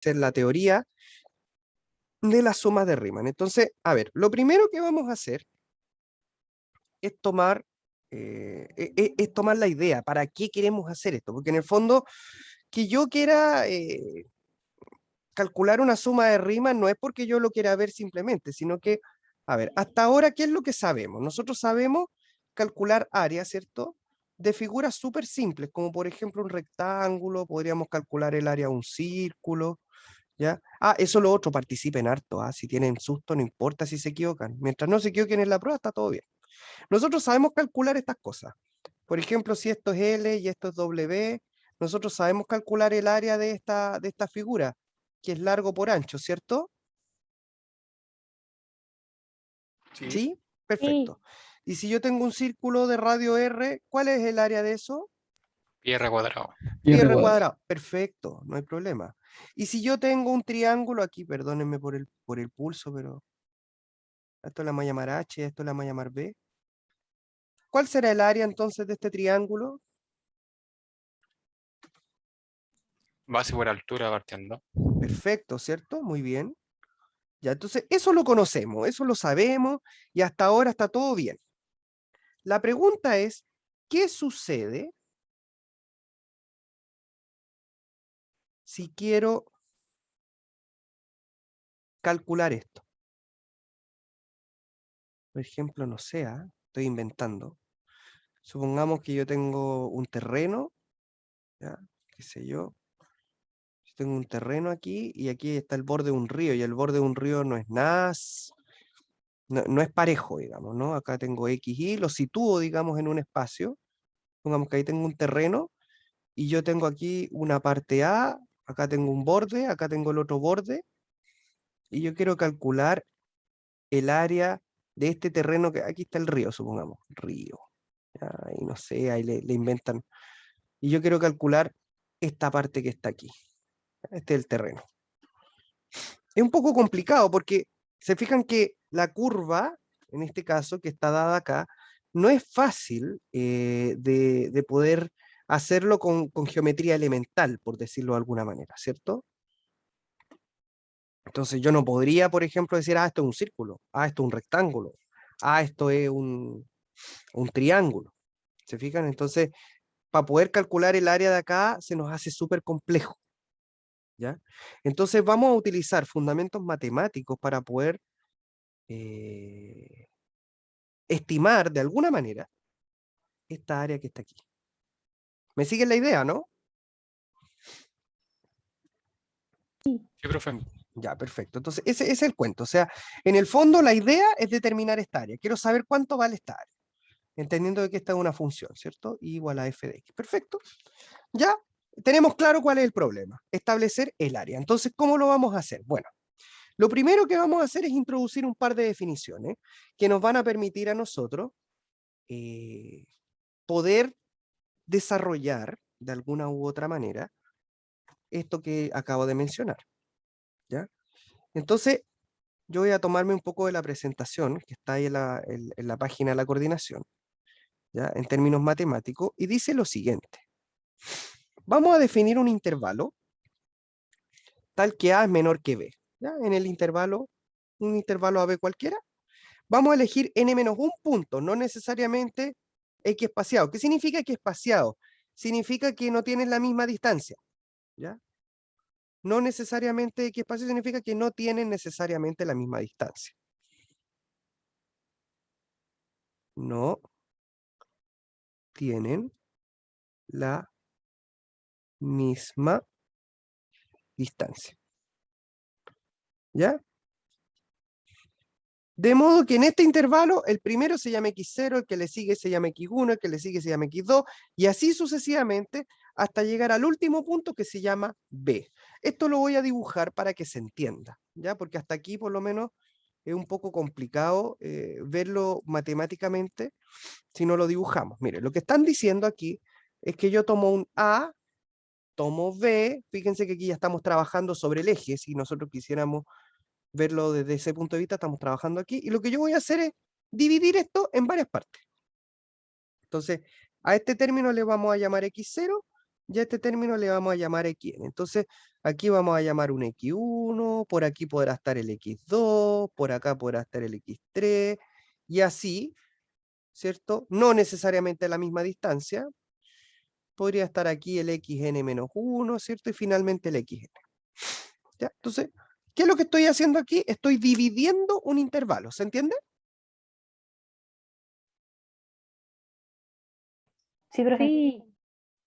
hacer la teoría de las sumas de Riemann. Entonces, a ver, lo primero que vamos a hacer es tomar, es tomar la idea, ¿para qué queremos hacer esto? Porque en el fondo, que yo quiera calcular una suma de Riemann no es porque yo lo quiera ver simplemente, sino que, a ver, hasta ahora, ¿qué es lo que sabemos? Nosotros sabemos calcular áreas, ¿cierto? De figuras súper simples, como por ejemplo un rectángulo, podríamos calcular el área de un círculo, ¿ya? Ah, eso lo otro, participen harto, ¿ah? Si tienen susto, no importa si se equivocan. Mientras no se equivoquen en la prueba, está todo bien. Nosotros sabemos calcular estas cosas. Por ejemplo, si esto es L y esto es W, nosotros sabemos calcular el área de esta figura, que es largo por ancho, ¿cierto? Sí. ¿Sí? Sí. Perfecto. Y si yo tengo un círculo de radio R, ¿cuál es el área de eso? Pi r cuadrado. Pi R r cuadrado. cuadrado. Perfecto, no hay problema. Y si yo tengo un triángulo aquí, perdónenme por el pulso, pero esto la vamos a llamar H, esto la vamos a llamar B. ¿Cuál será el área entonces de este triángulo? Base por altura partiendo. Perfecto, ¿cierto? Muy bien. Ya, entonces, eso lo conocemos, eso lo sabemos y hasta ahora está todo bien. La pregunta es, ¿qué sucede si quiero calcular esto? Por ejemplo, no sé, estoy inventando. Supongamos que yo tengo un terreno, ¿ya? Qué sé yo. Yo tengo un terreno aquí y aquí está el borde de un río y el borde de un río no es nada, no es parejo, digamos, ¿no? Acá tengo X, Y, lo sitúo, digamos, en un espacio. Pongamos que ahí tengo un terreno y yo tengo aquí una parte A, acá tengo un borde, acá tengo el otro borde, y yo quiero calcular el área de este terreno que aquí está el río, supongamos, río. Ya, y no sé, ahí le inventan. Y yo quiero calcular esta parte que está aquí. Este es el terreno. Es un poco complicado porque se fijan que la curva, en este caso, que está dada acá, no es fácil de poder hacerlo con geometría elemental, por decirlo de alguna manera, ¿cierto? Entonces yo no podría, por ejemplo, decir, esto es un círculo, esto es un rectángulo, esto es un triángulo. ¿Se fijan? Entonces, para poder calcular el área de acá, se nos hace súper complejo. ¿Ya? Entonces vamos a utilizar fundamentos matemáticos para poder estimar de alguna manera esta área que está aquí. ¿Me siguen la idea, no? Sí, profe. Ya, perfecto. Entonces, ese es el cuento. O sea, en el fondo la idea es determinar esta área. Quiero saber cuánto vale esta área, entendiendo de que esta es una función, ¿cierto? I igual a f de x. Perfecto. Ya tenemos claro cuál es el problema. Establecer el área. Entonces, ¿cómo lo vamos a hacer? Bueno, lo primero que vamos a hacer es introducir un par de definiciones que nos van a permitir a nosotros poder desarrollar de alguna u otra manera esto que acabo de mencionar. ¿Ya? Entonces, yo voy a tomarme un poco de la presentación que está ahí en la página de la coordinación, ¿ya? En términos matemáticos, y dice lo siguiente. Vamos a definir un intervalo tal que A es menor que B. ¿Ya? En el intervalo, un intervalo AB cualquiera, vamos a elegir n-1 punto, no necesariamente x espaciado. ¿Qué significa x espaciado? Significa que no tienen la misma distancia. ¿Ya? No necesariamente x espaciado significa que no tienen necesariamente la misma distancia. No tienen la misma distancia. ¿Ya? De modo que en este intervalo, el primero se llama x0, el que le sigue se llama x1, el que le sigue se llama x2, y así sucesivamente hasta llegar al último punto que se llama b. Esto lo voy a dibujar para que se entienda, ¿ya? Porque hasta aquí por lo menos es un poco complicado verlo matemáticamente si no lo dibujamos. Mire, lo que están diciendo aquí es que yo tomo un A, tomo B, fíjense que aquí ya estamos trabajando sobre el eje, si nosotros quisiéramos verlo desde ese punto de vista, estamos trabajando aquí, y lo que yo voy a hacer es dividir esto en varias partes. Entonces, a este término le vamos a llamar x0, y a este término le vamos a llamar xn. Entonces, aquí vamos a llamar un x1, por aquí podrá estar el x2, por acá podrá estar el x3, y así, ¿cierto? No necesariamente a la misma distancia. Podría estar aquí el xn-1, ¿cierto? Y finalmente el xn. ¿Ya? Entonces, ¿qué es lo que estoy haciendo aquí? Estoy dividiendo un intervalo, ¿se entiende? Sí, profe. Sí.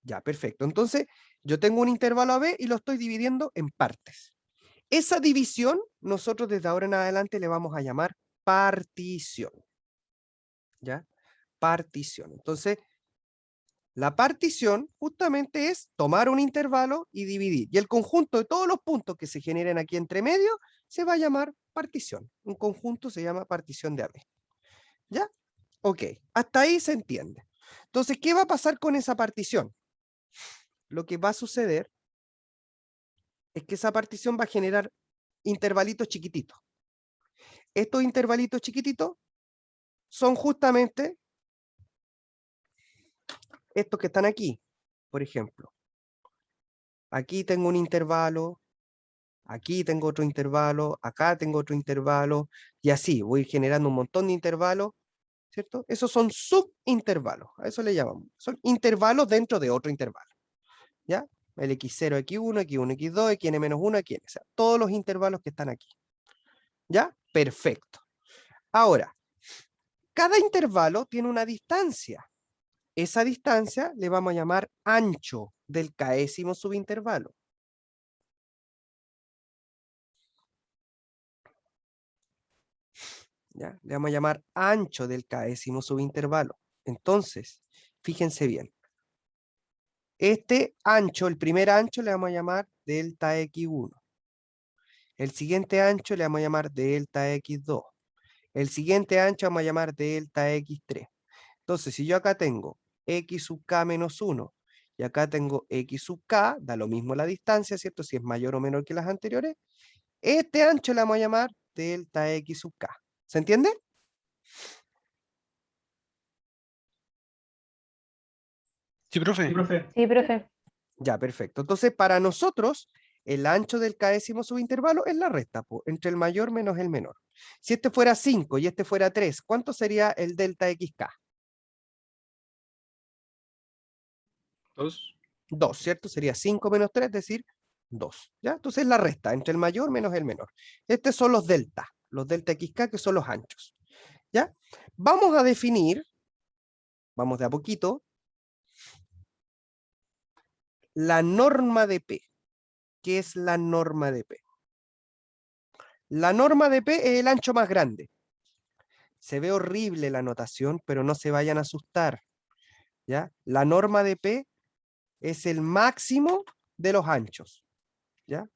Ya, perfecto. Entonces, yo tengo un intervalo AB y lo estoy dividiendo en partes. Esa división, nosotros desde ahora en adelante le vamos a llamar partición. ¿Ya? Partición. Entonces, la partición justamente es tomar un intervalo y dividir. Y el conjunto de todos los puntos que se generen aquí entre medio se va a llamar partición. Un conjunto se llama partición de AB. ¿Ya? Ok, hasta ahí se entiende. Entonces, ¿qué va a pasar con esa partición? Lo que va a suceder es que esa partición va a generar intervalitos chiquititos. Estos intervalitos chiquititos son justamente estos que están aquí, por ejemplo. Aquí tengo un intervalo, aquí tengo otro intervalo, acá tengo otro intervalo, y así voy generando un montón de intervalos, ¿cierto? Esos son subintervalos, a eso le llamamos. Son intervalos dentro de otro intervalo, ¿ya? El x0, x1, x1, x2, xn-1, xn, o sea, todos los intervalos que están aquí. ¿Ya? Perfecto. Ahora, cada intervalo tiene una distancia. Esa distancia le vamos a llamar ancho del késimo subintervalo. ¿Ya? Le vamos a llamar ancho del késimo subintervalo. Entonces, fíjense bien. Este ancho, el primer ancho, le vamos a llamar delta x1. El siguiente ancho le vamos a llamar delta x2. El siguiente ancho vamos a llamar delta x3. Entonces, si yo acá tengo x sub k menos 1 y acá tengo x sub k, da lo mismo la distancia, ¿cierto? Si es mayor o menor que las anteriores, este ancho le vamos a llamar delta x sub k. ¿Se entiende? Sí, profe. Sí, profe. Ya, perfecto. Entonces, para nosotros, el ancho del késimo subintervalo es la recta, entre el mayor menos el menor. Si este fuera 5 y este fuera 3, ¿cuánto sería el delta xk? 2. 2, ¿cierto? Sería 5 menos 3, es decir, 2. ¿Ya? Entonces la recta entre el mayor menos el menor. Estos son los delta xk, que son los anchos. ¿Ya? Vamos a definir, vamos de a poquito, la norma de P. ¿Qué es la norma de P? La norma de P es el ancho más grande. Se ve horrible la notación, pero no se vayan a asustar. ¿Ya? La norma de P es el máximo de los anchos. ¿Ya?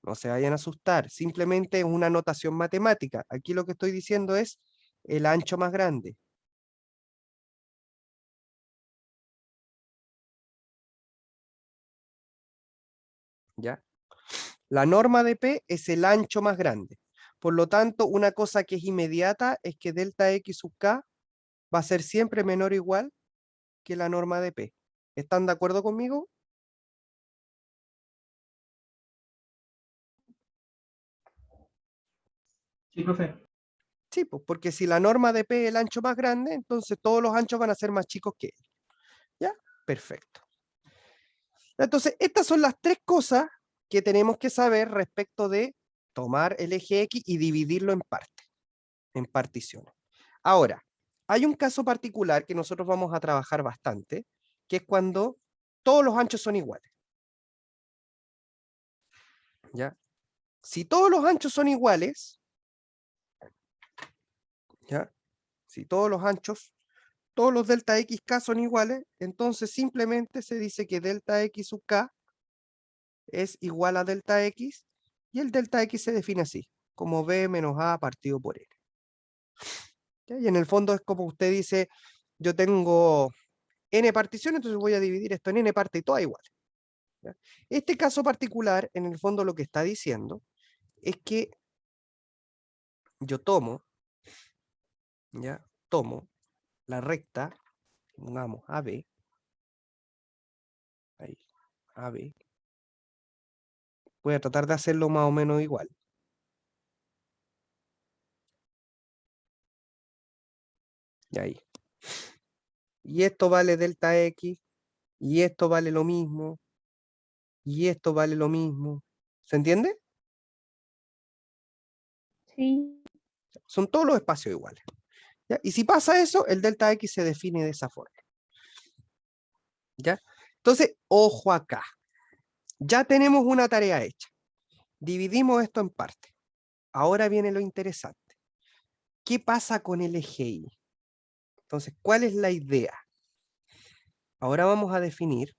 No se vayan a asustar, simplemente es una notación matemática. Aquí lo que estoy diciendo es el ancho más grande. ¿Ya? La norma de P es el ancho más grande. Por lo tanto, una cosa que es inmediata es que delta x sub k va a ser siempre menor o igual que la norma de P. ¿Están de acuerdo conmigo? Sí, profe. Sí, pues porque si la norma de P es el ancho más grande, entonces todos los anchos van a ser más chicos que él. ¿Ya? Perfecto. Entonces, estas son las tres cosas que tenemos que saber respecto de tomar el eje X y dividirlo en partes, en particiones. Ahora, hay un caso particular que nosotros vamos a trabajar bastante, que es cuando todos los anchos son iguales. ¿Ya? Si todos los anchos son iguales, ¿ya? Si todos los anchos, todos los delta xk son iguales, entonces simplemente se dice que delta x sub k es igual a delta x, y el delta x se define así, como b menos a partido por n. ¿Ya? Y en el fondo es como usted dice, yo tengo n particiones, entonces voy a dividir esto en n partes y todas iguales. ¿Ya? Este caso particular, en el fondo lo que está diciendo es que yo tomo, ¿ya? Tomo la recta, pongamos AB, Ahí, AB. Voy a tratar de hacerlo más o menos igual. Y ahí. Y esto vale delta X, y esto vale lo mismo, y esto vale lo mismo. ¿Se entiende? Sí. Son todos los espacios iguales. ¿Ya? Y si pasa eso, el delta X se define de esa forma. ¿Ya? Entonces, ojo acá. Ya tenemos una tarea hecha. Dividimos esto en partes. Ahora viene lo interesante. ¿Qué pasa con el eje Y? Entonces, ¿cuál es la idea? Ahora vamos a definir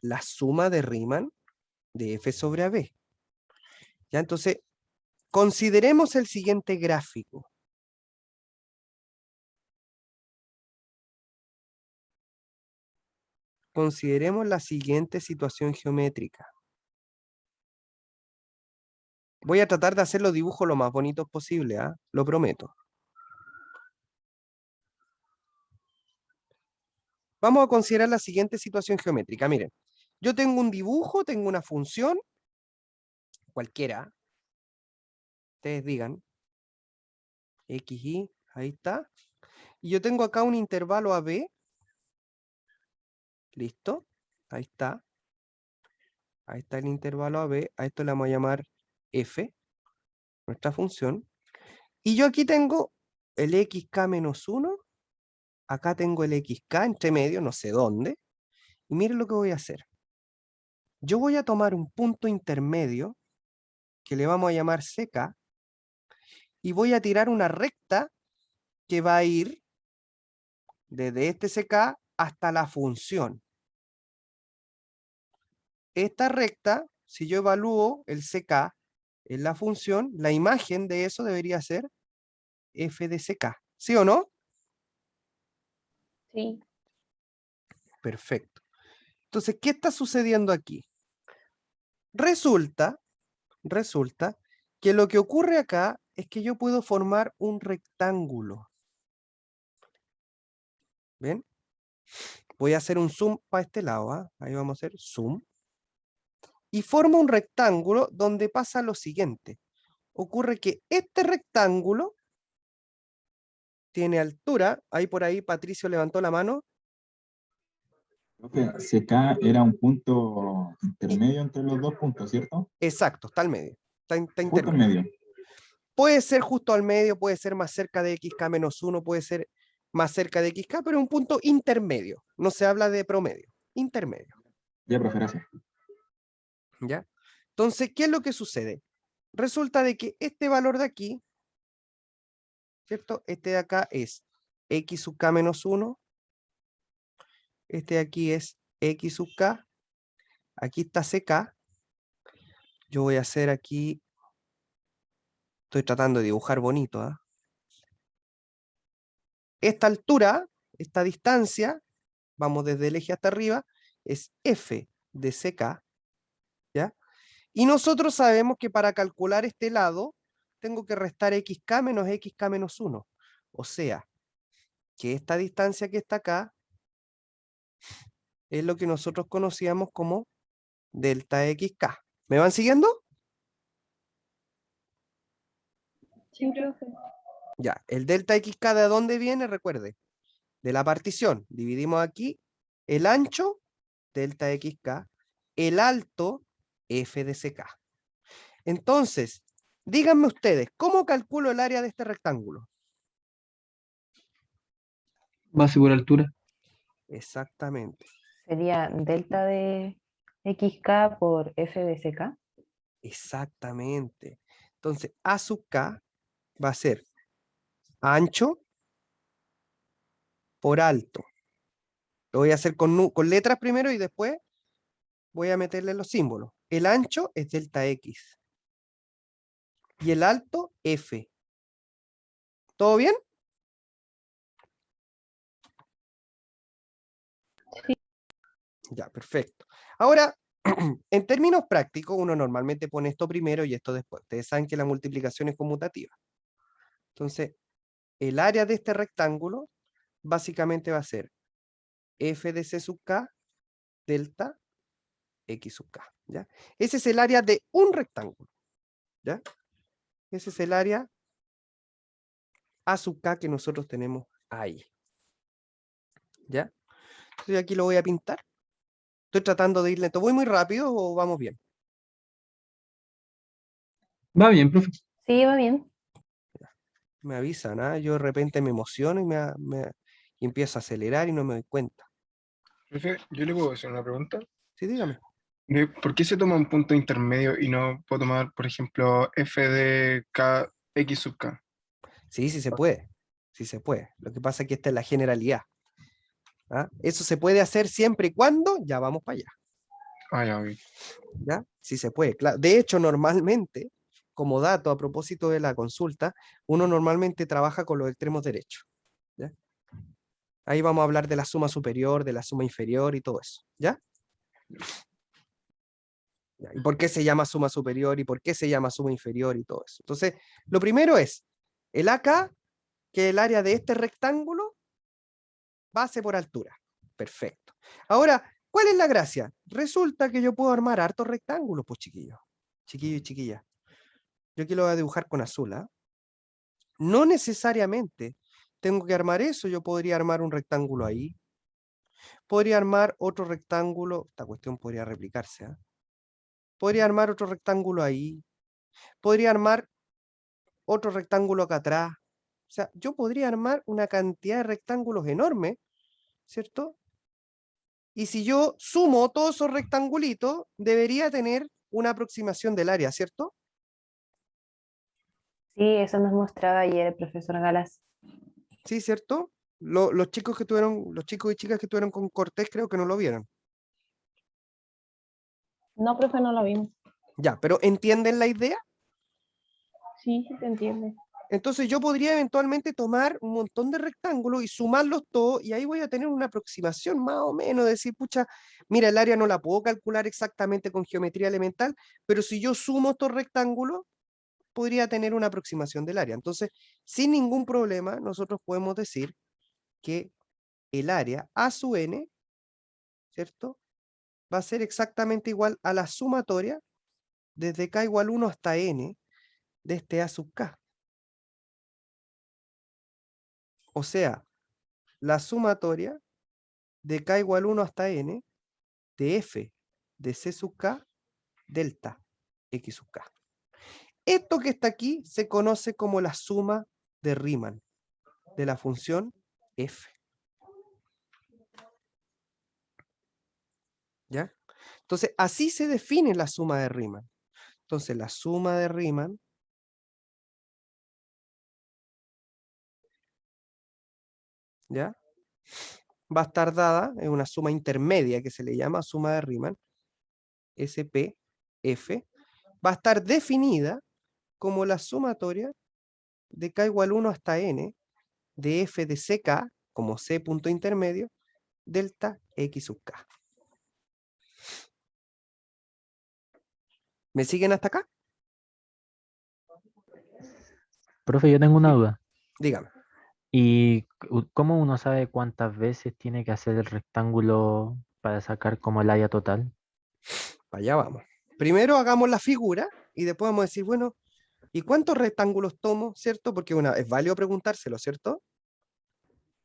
la suma de Riemann de F sobre AB. ¿Ya? Entonces, consideremos el siguiente gráfico. Consideremos la siguiente situación geométrica. Voy a tratar de hacer los dibujos lo más bonitos posible, ¿ah? Lo prometo. Vamos a considerar la siguiente situación geométrica. Miren, yo tengo un dibujo, tengo una función, cualquiera. Ustedes digan, X, Y, ahí está. Y yo tengo acá un intervalo AB. Listo. Ahí está. Ahí está el intervalo AB. A esto le vamos a llamar F, nuestra función. Y yo aquí tengo el XK menos 1. Acá tengo el XK entre medio, no sé dónde. Y miren lo que voy a hacer. Yo voy a tomar un punto intermedio que le vamos a llamar CK y voy a tirar una recta que va a ir desde este CK hasta la función. Esta recta, si yo evalúo el CK en la función, la imagen de eso debería ser F de CK. ¿Sí o no? Sí. Perfecto. Entonces, ¿qué está sucediendo aquí? Resulta que lo que ocurre acá es que yo puedo formar un rectángulo. ¿Ven? Voy a hacer un zoom para este lado, ¿ah? Ahí vamos a hacer zoom. Y formo un rectángulo donde pasa lo siguiente. Ocurre que este rectángulo tiene altura. Ahí por ahí Patricio levantó la mano. Profe, CK era un punto Y- intermedio entre los dos puntos, ¿cierto? exacto, está al medio. Está Justo en intermedio. medio. Puede ser justo al medio, puede ser más cerca de XK menos 1, puede ser más cerca de XK, pero es un punto intermedio. No se habla de promedio. Intermedio. Ya, profe, gracias. ¿Ya? Entonces, ¿qué es lo que sucede? Resulta de que este valor de aquí, ¿cierto? Este de acá es X sub K menos 1. Este de aquí es X sub K. Aquí está CK. Yo voy a hacer aquí, estoy tratando de dibujar bonito, ¿ah? Esta altura, esta distancia, vamos desde el eje hasta arriba, es F de CK, ¿ya? Y nosotros sabemos que para calcular este lado, tengo que restar XK menos XK menos 1. O sea, que esta distancia que está acá es lo que nosotros conocíamos como delta XK. ¿Me van siguiendo? Sí, profe. Ya, el delta XK ¿de dónde viene? Recuerde, de la partición. Dividimos aquí el ancho, delta XK, el alto, F de CK. Entonces, díganme ustedes, ¿cómo calculo el área de este rectángulo? Base por altura. Exactamente, Sería delta de XK por F de CK. exactamente. Entonces, A sub K va a ser ancho por alto. Lo voy a hacer con letras primero y después voy a meterle los símbolos. El ancho es delta X. Y el alto, F. ¿Todo bien? Sí. Ya, perfecto. Ahora, en términos prácticos, uno normalmente pone esto primero y esto después. Ustedes saben que la multiplicación es conmutativa. Entonces, el área de este rectángulo básicamente va a ser F de C sub K, delta X sub K, ¿ya? Ese es el área de un rectángulo, ¿ya? Ese es el área A sub K que nosotros tenemos ahí, ¿ya? Entonces aquí lo voy a pintar. Estoy tratando de ir lento. ¿Voy muy rápido o vamos bien? Va bien, profe. Sí, va bien. Me avisan, ¿ah? Yo de repente me emociono y empiezo a acelerar y no me doy cuenta. Profe, yo le puedo hacer una pregunta. Sí, dígame. ¿Por qué se toma un punto intermedio y no puedo tomar, por ejemplo, f de k, x sub k? Sí, sí se puede. Sí se puede. Lo que pasa es que esta es la generalidad. ¿Ah? Eso se puede hacer siempre y cuando ya vamos para allá. Ah, ya, ok. ¿Ya? Sí se puede. Claro. De hecho, normalmente, como dato a propósito de la consulta, uno normalmente trabaja con los extremos derechos. ¿Ya? Ahí vamos a hablar de la suma superior, de la suma inferior y todo eso. ¿Ya? ¿Ya? ¿Y por qué se llama suma superior y por qué se llama suma inferior y todo eso? Entonces, lo primero es el AK, que es el área de este rectángulo, base por altura. Perfecto. Ahora, ¿cuál es la gracia? Resulta que yo puedo armar hartos rectángulos, pues chiquillos. Chiquillos y chiquillas. Yo aquí lo voy a dibujar con azul, ¿ah? No necesariamente tengo que armar eso. Yo podría armar un rectángulo ahí. Podría armar otro rectángulo. Esta cuestión podría replicarse, ¿ah? Podría armar otro rectángulo ahí. Podría armar otro rectángulo acá atrás. O sea, yo podría armar una cantidad de rectángulos enorme, ¿cierto? Y si yo sumo todos esos rectangulitos, debería tener una aproximación del área, ¿cierto? Sí, eso nos mostraba ayer el profesor Galas. Sí, ¿cierto? Los chicos que tuvieron, los chicos y chicas que tuvieron con Cortés creo que no lo vieron. No, profe, no lo vimos. Ya, pero ¿entienden la idea? Sí, sí te entiende. Entonces yo podría eventualmente tomar un montón de rectángulos y sumarlos todos y ahí voy a tener una aproximación más o menos, decir, pucha, mira, el área no la puedo calcular exactamente con geometría elemental, pero si yo sumo estos rectángulos, podría tener una aproximación del área. Entonces, sin ningún problema, nosotros podemos decir que el área A sub n, ¿cierto? Va a ser exactamente igual a la sumatoria desde k igual 1 hasta n de este A sub k. O sea, la sumatoria de k igual 1 hasta n de f de c sub k delta x sub k. Esto que está aquí se conoce como la suma de Riemann de la función f. ¿Ya? Entonces, así se define la suma de Riemann. Entonces, la suma de Riemann ¿ya? Va a estar dada en una suma intermedia que se le llama suma de Riemann, SPF, va a estar definida como la sumatoria de k igual 1 hasta n de f de ck, como c punto intermedio, delta x sub k. ¿Me siguen hasta acá? Profe, yo tengo una Sí. duda. Dígame. ¿Y cómo uno sabe cuántas veces tiene que hacer el rectángulo para sacar como el área total? Para allá vamos. Primero hagamos la figura y después vamos a decir, bueno, ¿y cuántos rectángulos tomo? ¿Cierto? Porque es válido preguntárselo, ¿cierto?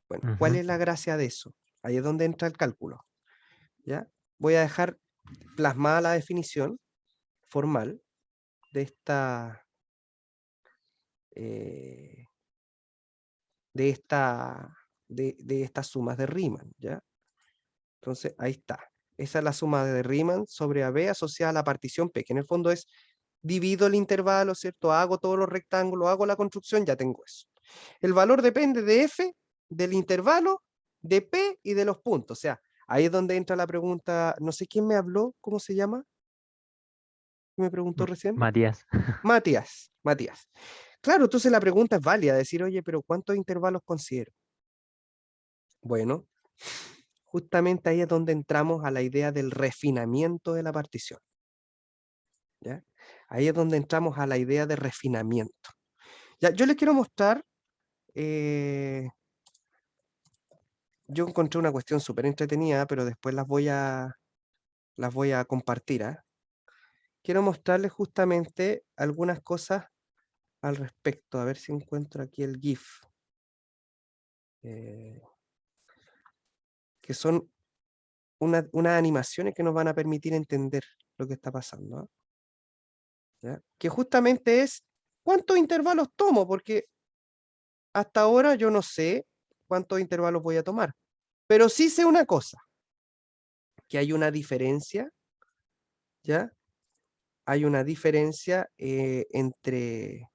Bueno, ¿cuál Ujú. es la gracia de eso? Ahí es donde entra el cálculo. ¿Ya? Voy a dejar plasmada la definición formal de eh, estas sumas de Riemann, ¿ya? Entonces, ahí está. Esa es la suma de Riemann sobre AB asociada a la partición P, que en el fondo es divido el intervalo, ¿cierto? Hago todos los rectángulos, hago la construcción, ya tengo eso. El valor depende de F, del intervalo, de P y de los puntos. O sea, ahí es donde entra la pregunta, no sé quién me habló, ¿cómo se llama? ¿Me preguntó recién? Matías. Matías. Claro, entonces la pregunta es válida, decir, oye, pero ¿cuántos intervalos considero? Bueno, justamente ahí es donde entramos a la idea del refinamiento de la partición. ¿Ya? Ahí es donde entramos a la idea de refinamiento. Ya, yo les quiero mostrar, yo encontré una cuestión súper entretenida, pero después las voy a las voy a compartir, ¿ah? Quiero mostrarles justamente algunas cosas al respecto. A ver si encuentro aquí el GIF. Que son unas animaciones que nos van a permitir entender lo que está pasando, ¿ah? ¿Ya? Que justamente es cuántos intervalos tomo, porque hasta ahora yo no sé cuántos intervalos voy a tomar, pero sí sé una cosa, que hay una diferencia, ¿ya? Hay una diferencia entre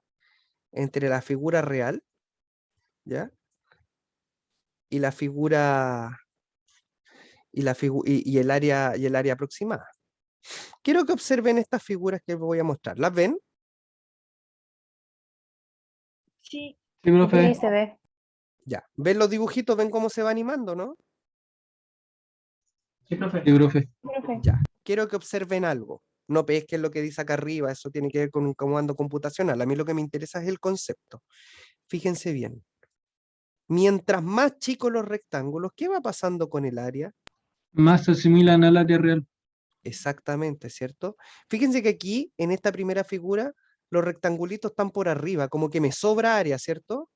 la figura real, ¿ya? Y la figura y el área aproximada. Quiero que observen estas figuras que voy a mostrar. ¿Las ven? Sí, Sí, Sí, profe. se ve. Ya. ¿Ven los dibujitos? ¿Ven cómo se va animando, no? Sí, profe. profe. Ya. Quiero que observen algo. No pesquen lo que dice acá arriba, eso tiene que ver con un comando computacional. A mí lo que me interesa es el concepto. Fíjense bien. Mientras más chicos los rectángulos, ¿qué va pasando con el área? Más se asimilan al área real. Exactamente, ¿cierto? Fíjense que aquí, en esta primera figura, los rectangulitos están por arriba, como que me sobra área, ¿cierto?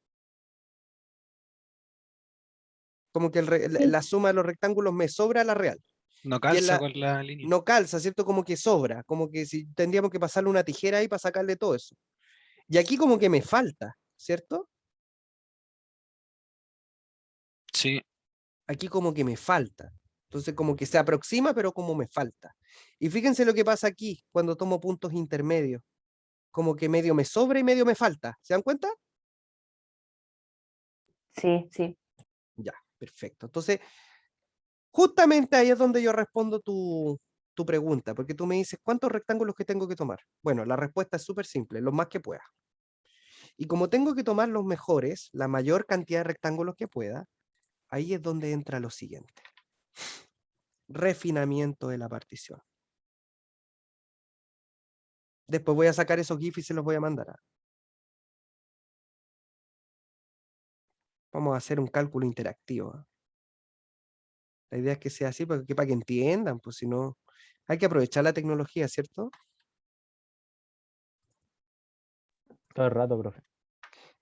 Como que Sí. la suma de los rectángulos me sobra la real. No Y en calza la, con la línea. no calza, ¿cierto? Como que sobra, como que si tendríamos que pasarle una tijera ahí para sacarle todo eso. Y aquí como que me falta, ¿cierto? Sí, Aquí como que me falta. Entonces como que se aproxima, pero como me falta. Y fíjense lo que pasa aquí cuando tomo puntos intermedios. Como que medio me sobra y medio me falta. ¿Se dan cuenta? Sí, sí. Ya, perfecto. Entonces, justamente ahí es donde yo respondo tu pregunta, porque tú me dices, ¿cuántos rectángulos que tengo que tomar? Bueno, la respuesta es súper simple, los más que pueda. Y como tengo que tomar los mejores, la mayor cantidad de rectángulos que pueda, ahí es donde entra lo siguiente. Refinamiento de la partición. Después voy a sacar esos GIFs y se los voy a mandar. Vamos a hacer un cálculo interactivo. La idea es que sea así para que entiendan, pues si no, hay que aprovechar la tecnología, ¿cierto? Todo el rato, profe.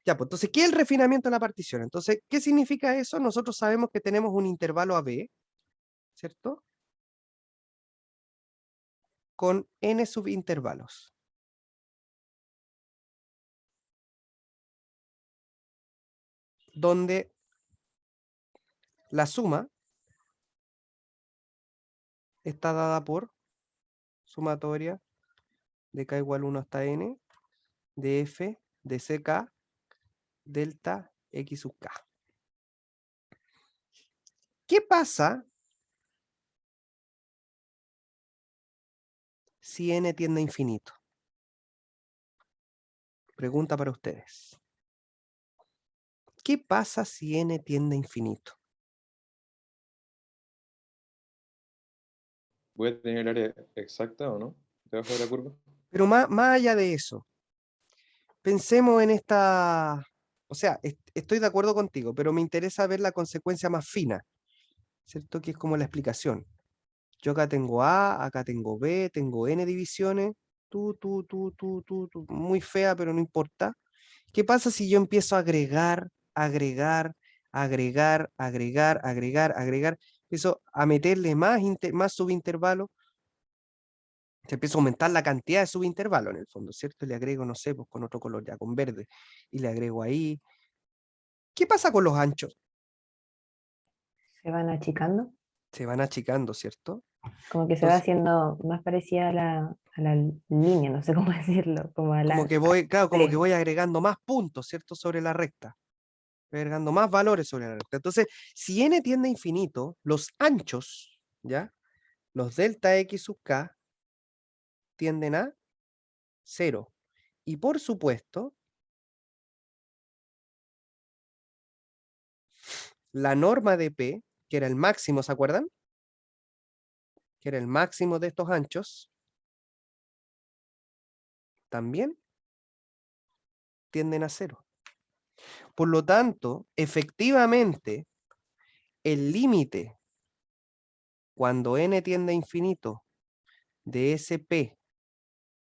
Ya, pues entonces, ¿qué es el refinamiento de la partición? Entonces, ¿qué significa eso? Nosotros sabemos que tenemos un intervalo AB, ¿cierto? Con n subintervalos. Donde la suma está dada por sumatoria de k igual 1 hasta n de f de ck delta x sub k. ¿Qué pasa si n tiende a infinito? Pregunta para ustedes. ¿Qué pasa si n tiende a infinito? ¿Voy a tener el área exacta o no? Debajo de la curva. Pero más allá de eso, pensemos en esta, o sea, estoy de acuerdo contigo, pero me interesa ver la consecuencia más fina, ¿cierto? Que es como la explicación. Yo acá tengo A, acá tengo B, tengo N divisiones, muy fea, pero no importa. ¿Qué pasa si yo empiezo a agregar, empiezo a meterle más subintervalos? Se empieza a aumentar la cantidad de subintervalos en el fondo, ¿cierto? Le agrego, no sé, pues con otro color ya, con verde, y le agrego ahí. ¿Qué pasa con los anchos? Se van achicando. Se van achicando, ¿cierto? Como que se va Entonces, haciendo más parecida a la línea, no sé cómo decirlo. Como a como la. que voy, claro, como que Sí. voy agregando más puntos, ¿cierto? Sobre la recta. Voy agregando más valores sobre la recta. Entonces, si n tiende a infinito, los anchos, ¿ya? Los delta x sub k tienden a 0. Y por supuesto, la norma de P, que era el máximo, ¿se acuerdan? Que era el máximo de estos anchos, también tienden a 0. Por lo tanto, efectivamente, el límite cuando n tiende a infinito de SP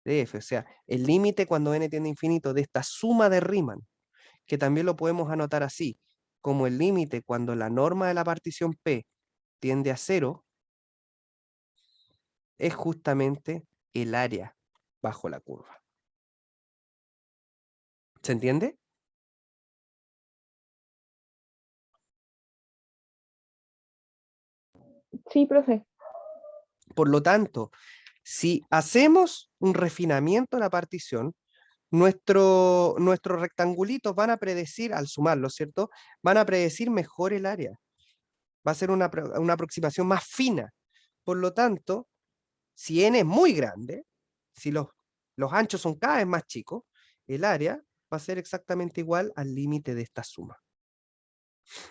de F, o sea, el límite cuando n tiende a infinito de esta suma de Riemann, que también lo podemos anotar así, como el límite cuando la norma de la partición P tiende a 0, es justamente el área bajo la curva. ¿Se entiende? Sí, profe. Por lo tanto, si hacemos un refinamiento de la partición, nuestros rectangulitos van a predecir, al sumarlo, ¿cierto? Van a predecir mejor el área. Va a ser una aproximación más fina. Por lo tanto, si n es muy grande, si los anchos son cada vez más chicos, el área va a ser exactamente igual al límite de esta suma.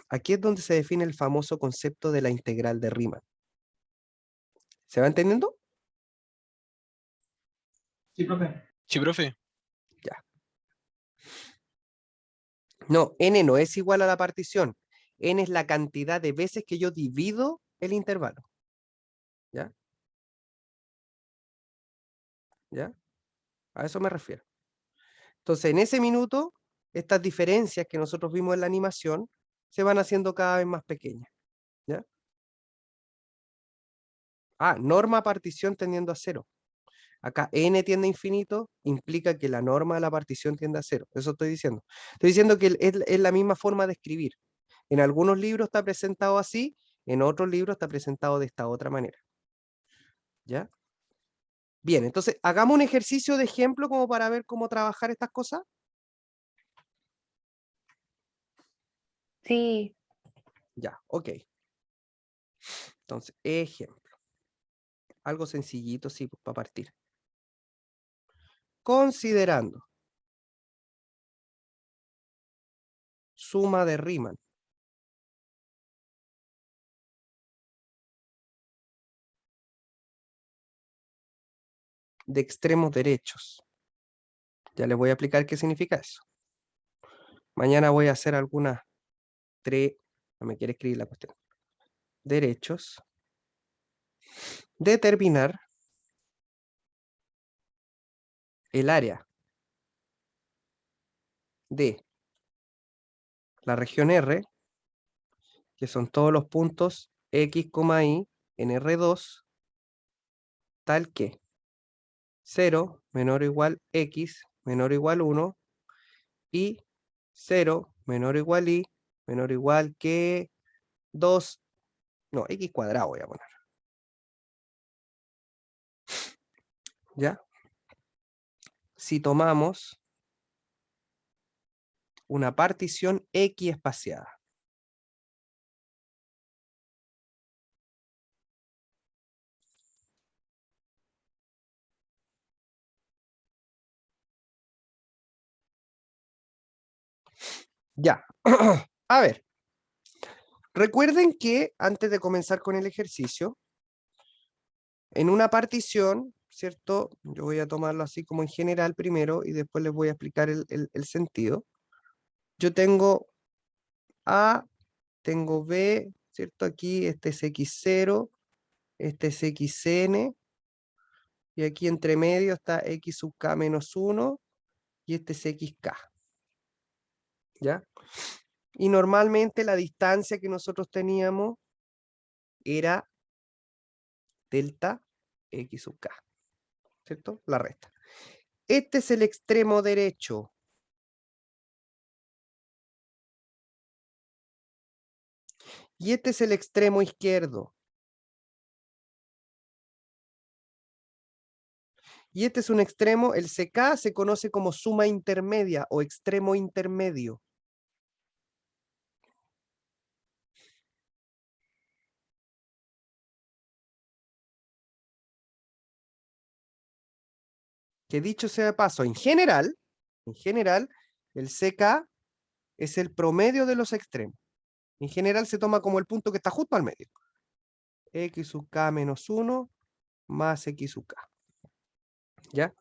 Aquí es donde se define el famoso concepto de la integral de Riemann. ¿Se va entendiendo? Sí, profe. Sí, profe. No, n no es igual a la partición. N es la cantidad de veces que yo divido el intervalo. ¿Ya? ¿Ya? A eso me refiero. Entonces, en ese minuto, estas diferencias que nosotros vimos en la animación se van haciendo cada vez más pequeñas. ¿Ya? Ah, norma partición tendiendo a 0. Acá n tiende a infinito, implica que la norma de la partición tiende a 0. Eso estoy diciendo. Estoy diciendo que es la misma forma de escribir. En algunos libros está presentado así, en otros libros está presentado de esta otra manera. ¿Ya? Bien, entonces hagamos un ejercicio de ejemplo como para ver cómo trabajar estas cosas. Sí, Ya, ok. Entonces, ejemplo. Algo sencillito, sí, para partir. Considerando suma de Riemann de extremos derechos. Ya les voy a explicar qué significa eso. Mañana voy a hacer algunas no me quiere escribir la cuestión. Derechos. Determinar el área de la región R, que son todos los puntos X, Y en R2, tal que 0 menor o igual X menor o igual 1 y 0 menor o igual Y menor o igual que 2, no, X cuadrado voy a poner. ¿Ya? Si tomamos una partición X espaciada. Ya. A ver. Recuerden que antes de comenzar con el ejercicio, en una partición, ¿cierto? Yo voy a tomarlo así como en general primero y después les voy a explicar el sentido. Yo tengo A, tengo B, ¿cierto? Aquí este es X0, este es XN, y aquí entre medio está X sub K menos 1, y este es XK. ¿Ya? Y normalmente la distancia que nosotros teníamos era delta X sub K, ¿cierto? La resta. Este es el extremo derecho. Y este es el extremo izquierdo. Y este es un extremo, el CK se conoce como suma intermedia o extremo intermedio. Que dicho sea de paso, en general, el CK es el promedio de los extremos. En general se toma como el punto que está justo al medio. X sub K menos 1 más X sub K. ¿Ya?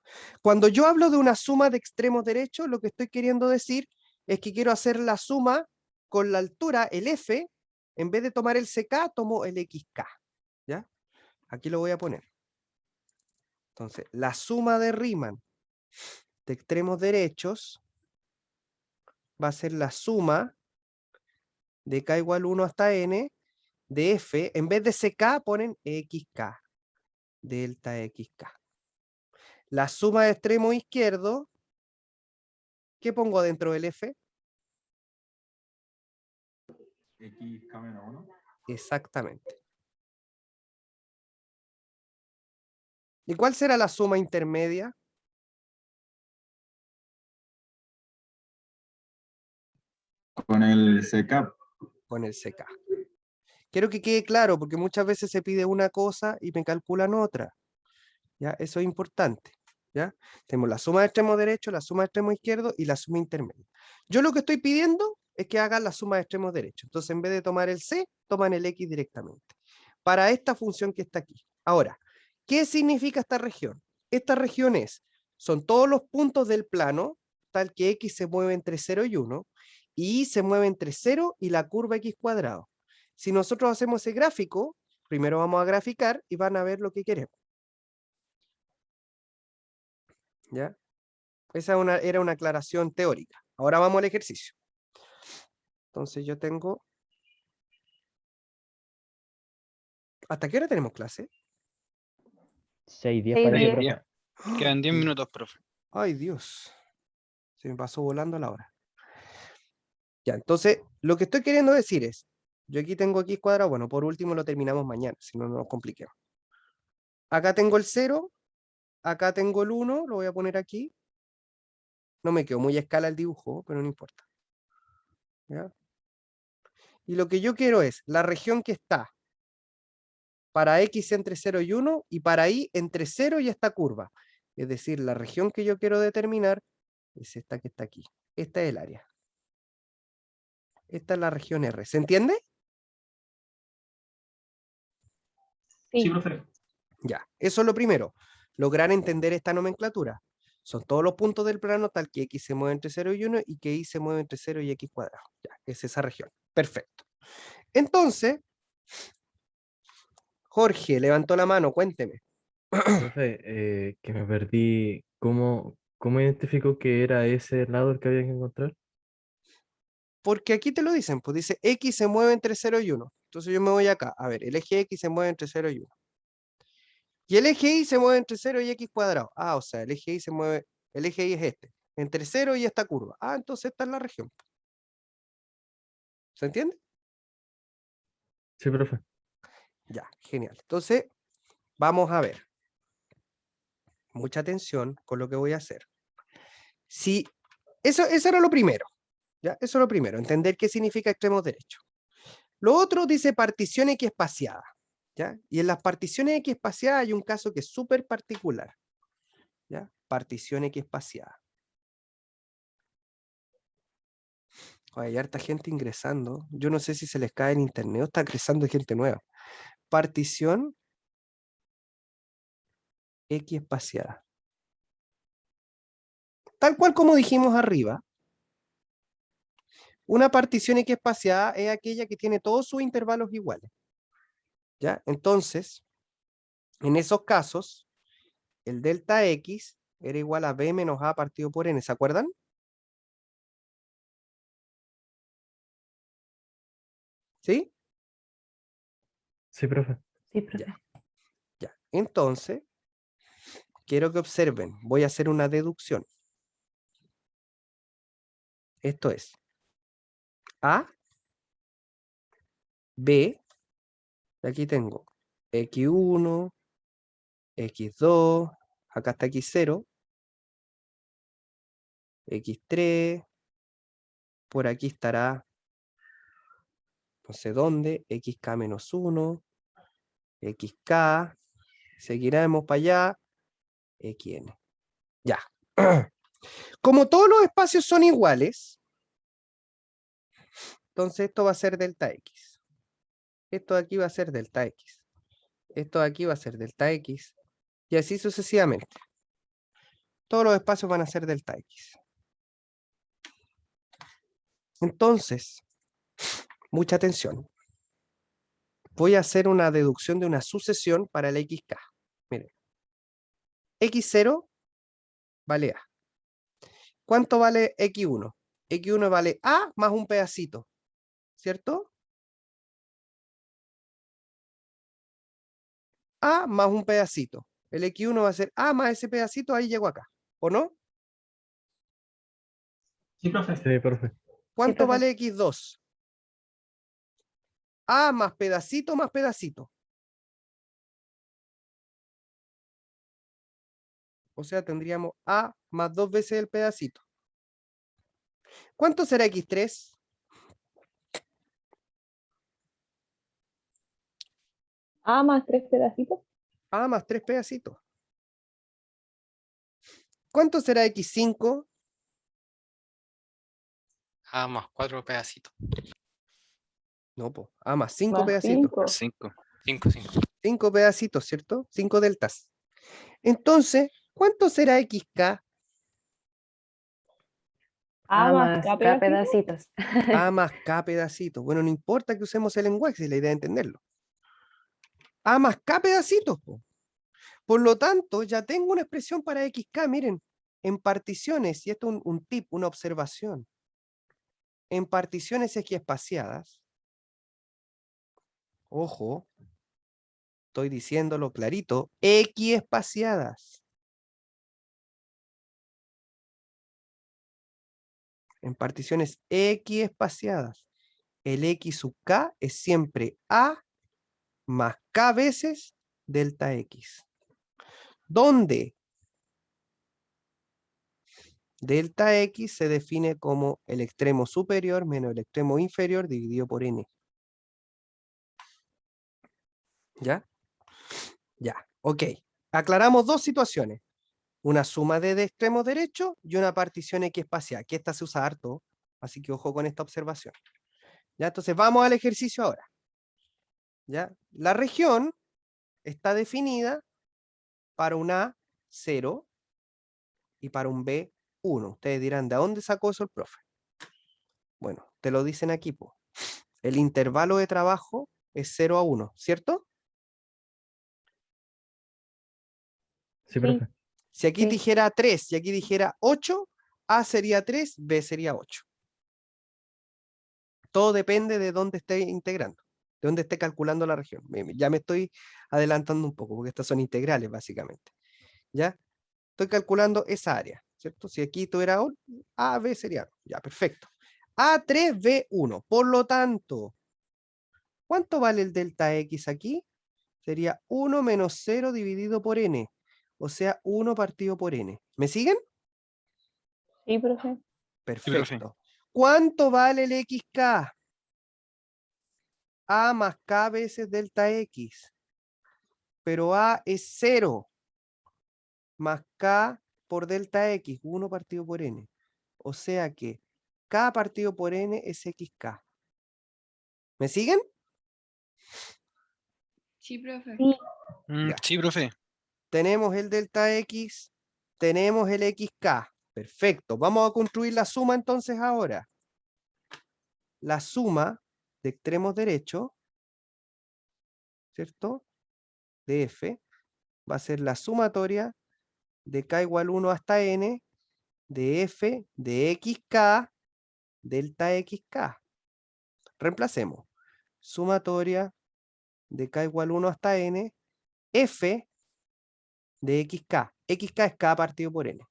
Cuando yo hablo de una suma de extremos derechos, lo que estoy queriendo decir es que quiero hacer la suma con la altura, el F, en vez de tomar el CK, tomo el XK. ¿Ya? Aquí lo voy a poner. Entonces, la suma de Riemann de extremos derechos va a ser la suma de k igual 1 hasta n de f. En vez de ck ponen xk, delta xk. La suma de extremo izquierdo, ¿qué pongo dentro del f? XK menos 1. Exactamente. ¿Y cuál será la suma intermedia? Con el CK. Con el ck. Quiero que quede claro, porque muchas veces se pide una cosa y me calculan otra. ¿Ya? Eso es importante. ¿Ya? Tenemos la suma de extremo derecho, la suma de extremo izquierdo y la suma intermedia. Yo lo que estoy pidiendo es que hagan la suma de extremos derecho. Entonces, en vez de tomar el c, toman el x directamente. Para esta función que está aquí. Ahora, ¿qué significa esta región? Esta región son todos los puntos del plano, tal que x se mueve entre 0 y 1, y y se mueve entre 0 y la curva x cuadrado. Si nosotros hacemos ese gráfico, primero vamos a graficar y van a ver lo que queremos. ¿Ya? Esa era una aclaración teórica. Ahora vamos al ejercicio. Entonces yo tengo... ¿Hasta qué hora tenemos clase? 6:10 6:10. parece, profe. Día. Quedan 10 minutos, profe. Ay, Dios. Se me pasó volando la hora. Ya, entonces, lo que estoy queriendo decir es, yo aquí tengo x cuadrado, bueno, por último lo terminamos mañana, si no, no nos compliquemos. Acá tengo el 0, acá tengo el 1, lo voy a poner aquí. No me quedó muy a escala el dibujo, pero no importa. ¿Ya? Y lo que yo quiero es la región que está para x entre 0 y 1 y para y entre 0 y esta curva. Es decir, la región que yo quiero determinar es esta que está aquí. Esta es el área. Esta es la región R. ¿Se entiende? Sí, Sí, profe. Ya, eso es lo primero. Lograr entender esta nomenclatura. Son todos los puntos del plano tal que x se mueve entre 0 y 1 y que y se mueve entre 0 y x cuadrado. Ya, es esa región. Perfecto. Entonces, Jorge levantó la mano, cuénteme. Profe, que me perdí. ¿Cómo identificó que era ese lado el que había que encontrar? Porque aquí te lo dicen, pues dice x se mueve entre 0 y 1. Entonces yo me voy acá. A ver, el eje x se mueve entre 0 y 1. Y el eje y se mueve entre 0 y x cuadrado. Ah, o sea, el eje y se mueve, el eje y es este. Entre 0 y esta curva. Ah, entonces esta es la región. ¿Se entiende? Sí, profe. Ya, genial. Entonces, vamos a ver. Mucha atención con lo que voy a hacer. Si, eso era lo primero. ¿Ya? Eso es lo primero, entender qué significa extremos derechos. Lo otro dice partición X espaciada. ¿Ya? Y en las particiones X espaciadas hay un caso que es súper particular. ¿Ya? Partición X espaciada. Hay harta gente ingresando. Yo no sé si se les cae en internet o está ingresando gente nueva. Partición X espaciada. Tal cual como dijimos arriba, una partición X espaciada es aquella que tiene todos sus intervalos iguales. ¿Ya? Entonces, en esos casos, el delta X era igual a B menos A partido por N. ¿Se acuerdan? ¿Sí? Sí, profe. Sí, profe. Ya. Entonces, quiero que observen. Voy a hacer una deducción. Esto es A, B, aquí tengo X1, X2, acá está X0, X3, por aquí estará, no sé dónde, XK menos 1, XK, seguiremos para allá, XN. Ya. Como todos los espacios son iguales, entonces esto va a ser delta X. Esto de aquí va a ser delta X. Esto de aquí va a ser delta X. Y así sucesivamente. Todos los espacios van a ser delta X. Entonces, mucha atención. Voy a hacer una deducción de una sucesión para el XK. Miren. X0 vale A. ¿Cuánto vale X1? X1 vale A más un pedacito, ¿cierto? A más un pedacito. El X1 va a ser A más ese pedacito, ahí llego acá, ¿o no? Sí, profe. ¿Cuánto profe. vale X2? A más pedacito más pedacito. O sea, tendríamos A más 2 veces el pedacito. ¿Cuánto será X3? A más 3 pedacitos. A más 3 pedacitos. ¿Cuánto será X5? A más 4 pedacitos. No, po. A más 5 Más pedacitos. 5. 5. 5 pedacitos, ¿cierto? 5 deltas. Entonces, ¿cuánto será XK? A más K K pedacitos. A más K pedacitos. Bueno, no importa que usemos el lenguaje, si la idea es entenderlo. A más K pedacitos, po. Por lo tanto, ya tengo una expresión para XK, miren, en particiones, y esto es un tip, una observación. En particiones equiespaciadas, ojo, estoy diciéndolo clarito, equiespaciadas. En particiones equiespaciadas, el X sub K es siempre A más K veces delta X. ¿Dónde? Delta X se define como el extremo superior menos el extremo inferior dividido por N. ¿Ya? Ya, ok. Aclaramos dos situaciones. Una suma de extremos derechos y una partición equiespacial, que esta se usa harto, así que ojo con esta observación. ¿Ya? Entonces vamos al ejercicio ahora. ¿Ya? La región está definida para un A 0 y para un B 1. Ustedes dirán, ¿de dónde sacó eso el profe? Bueno, te lo dicen aquí, po. El intervalo de trabajo es 0 a 1, ¿cierto? Sí, profe. Si aquí Sí. dijera 3 y aquí dijera 8, A sería 3, B sería 8. Todo depende de dónde esté integrando, de dónde esté calculando la región. Ya me estoy adelantando un poco, porque estas son integrales, básicamente. ¿Ya? Estoy calculando esa área, ¿cierto? Si aquí tuviera A, B sería, ya, perfecto. A3, B1. Por lo tanto, ¿cuánto vale el delta X aquí? Sería 1 menos 0 dividido por N. O sea, 1 partido por N. ¿Me siguen? Sí, profe. Perfecto. ¿Cuánto vale el XK? A más K veces delta X. Pero A es 0 más K por delta X, 1 partido por N. O sea que K partido por N es XK. ¿Me siguen? Sí, profe. Sí. Ya. Sí, profe. Tenemos el delta X, tenemos el XK. Perfecto. Vamos a construir la suma entonces ahora. La suma de extremos derechos, ¿cierto? De F, va a ser la sumatoria de K igual 1 hasta N de F de XK delta XK. Reemplacemos. Sumatoria de K igual 1 hasta N, F de XK. XK es K partido por N.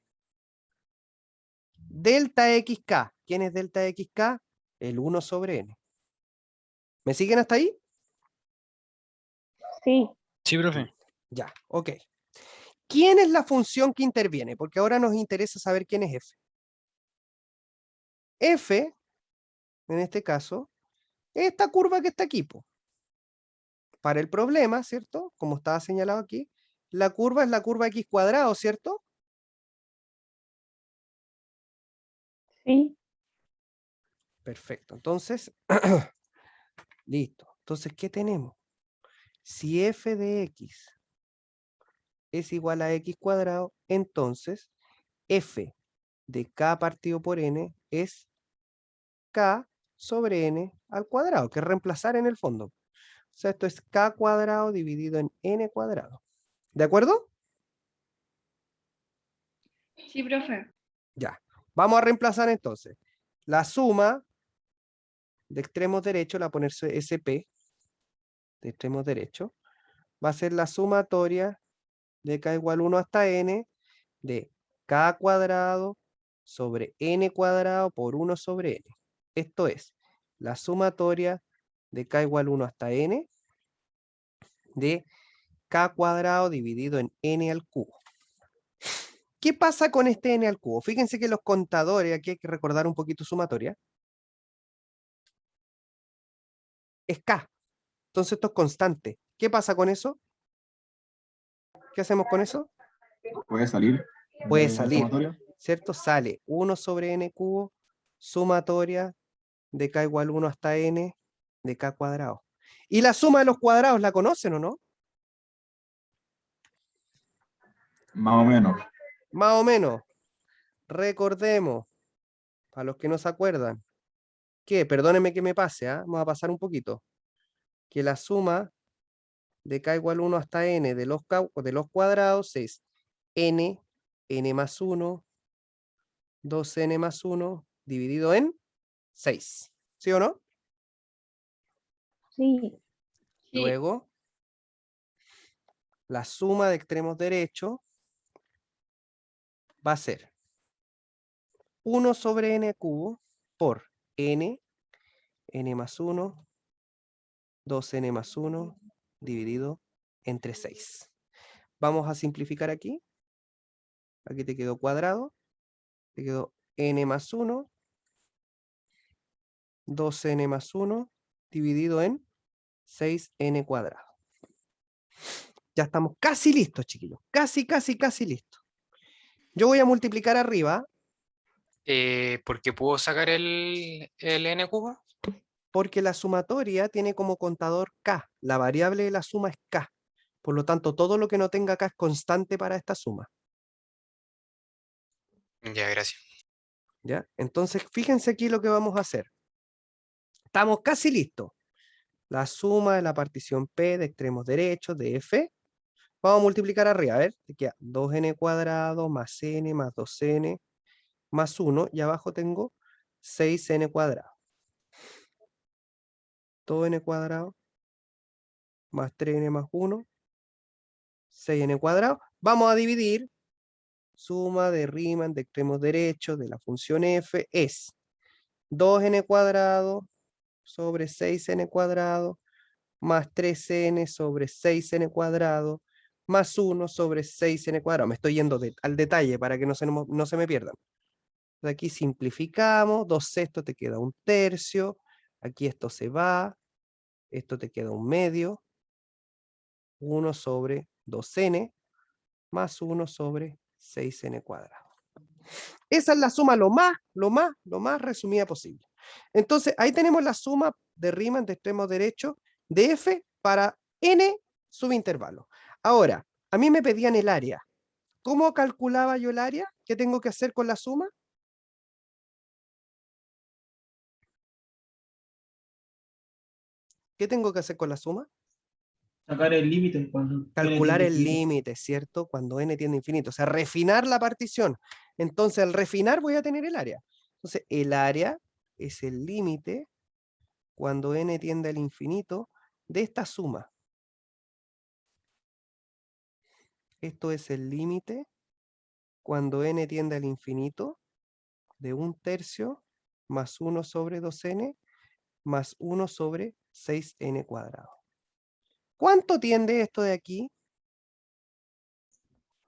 Delta XK. ¿Quién es delta XK? El 1 sobre N. ¿Me siguen hasta ahí? Sí. Sí, profe. Ya, ok. ¿Quién es la función que interviene? Porque ahora nos interesa saber quién es F. F, en este caso, es esta curva que está aquí, po. Para el problema, ¿cierto? Como estaba señalado aquí, la curva es la curva x cuadrado, ¿cierto? Sí. Perfecto. Entonces, listo. Entonces, ¿qué tenemos? Si f de x es igual a x cuadrado, entonces f de k partido por n es k sobre n al cuadrado, que es reemplazar en el fondo. O sea, esto es k cuadrado dividido en n cuadrado. ¿De acuerdo? Sí, profe. Ya. Vamos a reemplazar entonces. La suma de extremos derechos, la ponerse SP de extremos derechos, va a ser la sumatoria de k igual 1 hasta n de k cuadrado sobre n cuadrado por 1 sobre n. Esto es la sumatoria de k igual 1 hasta n de k cuadrado dividido en n al cubo. ¿Qué pasa con este n al cubo? Fíjense que los contadores, aquí hay que recordar un poquito sumatoria, es k. Entonces esto es constante. ¿Qué pasa con eso? ¿Qué hacemos con eso? Puede salir. Puede de la salir, sumatoria. ¿cierto? Sale 1 sobre n cubo, sumatoria de k igual 1 hasta n de k cuadrado. ¿Y la suma de los cuadrados la conocen o no? Más o menos. Más o menos. Recordemos, para los que no se acuerdan, que, perdónenme que me pase, vamos a pasar un poquito, que la suma de k igual 1 hasta n de los cuadrados es n más 1, 2n más 1, dividido en 6. ¿Sí o no? Sí. Sí. Luego, la suma de extremos derechos va a ser 1 sobre n cubo por n más 1, 2n más 1, dividido entre 6. Vamos a simplificar aquí. Aquí te quedó cuadrado. Te quedó n más 1, 2n más 1, dividido en 6n cuadrado. Ya estamos casi listos, chiquillos. Casi listos. Yo voy a multiplicar arriba Porque puedo sacar el n cubo. porque la sumatoria tiene como contador k. La variable de la suma es k. Por lo tanto, todo lo que no tenga k es constante para esta suma. Ya, gracias. ¿Ya? Entonces, fíjense aquí lo que vamos a hacer. Estamos casi listos. La suma de la partición P de extremos derechos de F. Vamos a multiplicar arriba. A ver, te queda 2n cuadrado más n más 2n más 1. Y abajo tengo 6n cuadrado. 2n cuadrado más 3n más 1. 6n cuadrado. Vamos a dividir. Suma de Riemann de extremos derechos de la función f es 2n cuadrado sobre 6n cuadrado más 3n sobre 6n cuadrado más 1 sobre 6n cuadrado. Me estoy yendo al detalle para que no se me pierdan. De aquí simplificamos, 2/6 te queda 1/3, aquí esto se va, esto te queda 1/2, 1 sobre 2n más 1 sobre 6n cuadrado. Esa es la suma lo más resumida posible. Entonces, ahí tenemos la suma de Riemann de extremos derechos de f para n subintervalos. Ahora, a mí me pedían el área. ¿Cómo calculaba yo el área? ¿Qué tengo que hacer con la suma? ¿Qué tengo que hacer con la suma? Sacar el límite cuando Calcular el límite, ¿cierto? Cuando n tiende a infinito. O sea, refinar la partición. Entonces, al refinar voy a tener el área. Entonces, el área es el límite cuando n tiende al infinito de esta suma. Esto es el límite cuando n tiende al infinito de 1/3 más 1 sobre 2n más 1 sobre 6n cuadrado. ¿Cuánto tiende esto de aquí?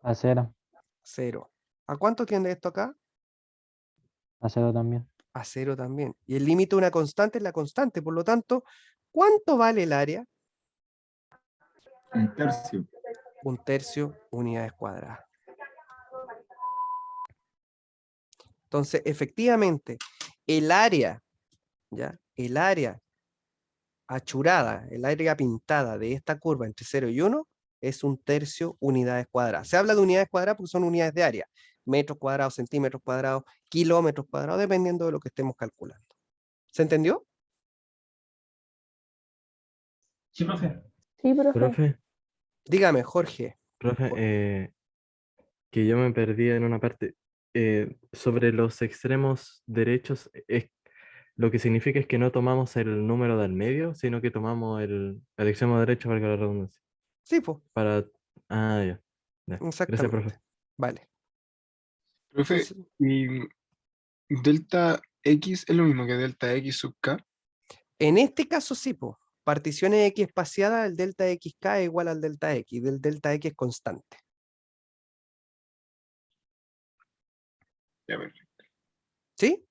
A 0. 0. ¿A cuánto tiende esto acá? A 0 también. A 0 también. Y el límite de una constante es la constante. Por lo tanto, ¿cuánto vale el área? 1/3. 1/3 unidades cuadradas. Entonces, efectivamente, el área, ¿ya? El área achurada, el área pintada de esta curva entre 0 y 1 es 1/3 unidades cuadradas. Se habla de unidades cuadradas porque son unidades de área. Metros cuadrados, centímetros cuadrados, kilómetros cuadrados, dependiendo de lo que estemos calculando. ¿Se entendió? Sí, profe. Sí, profe. Profe, Dígame, Jorge. profe, que yo me perdí en una parte. Sobre los extremos derechos, lo que significa es que no tomamos el número del medio, sino que tomamos el extremo derecho, valga la redundancia. Sí, pues, Para... Ah, ya. Ya. Gracias, profe. exactamente. Vale. Profe, Entonces, ¿y delta X es lo mismo que delta X sub K? en este caso sí, pues. Particiones X espaciadas, el delta XK es igual al delta X, del delta X es constante. Ya, perfecto. ¿Sí?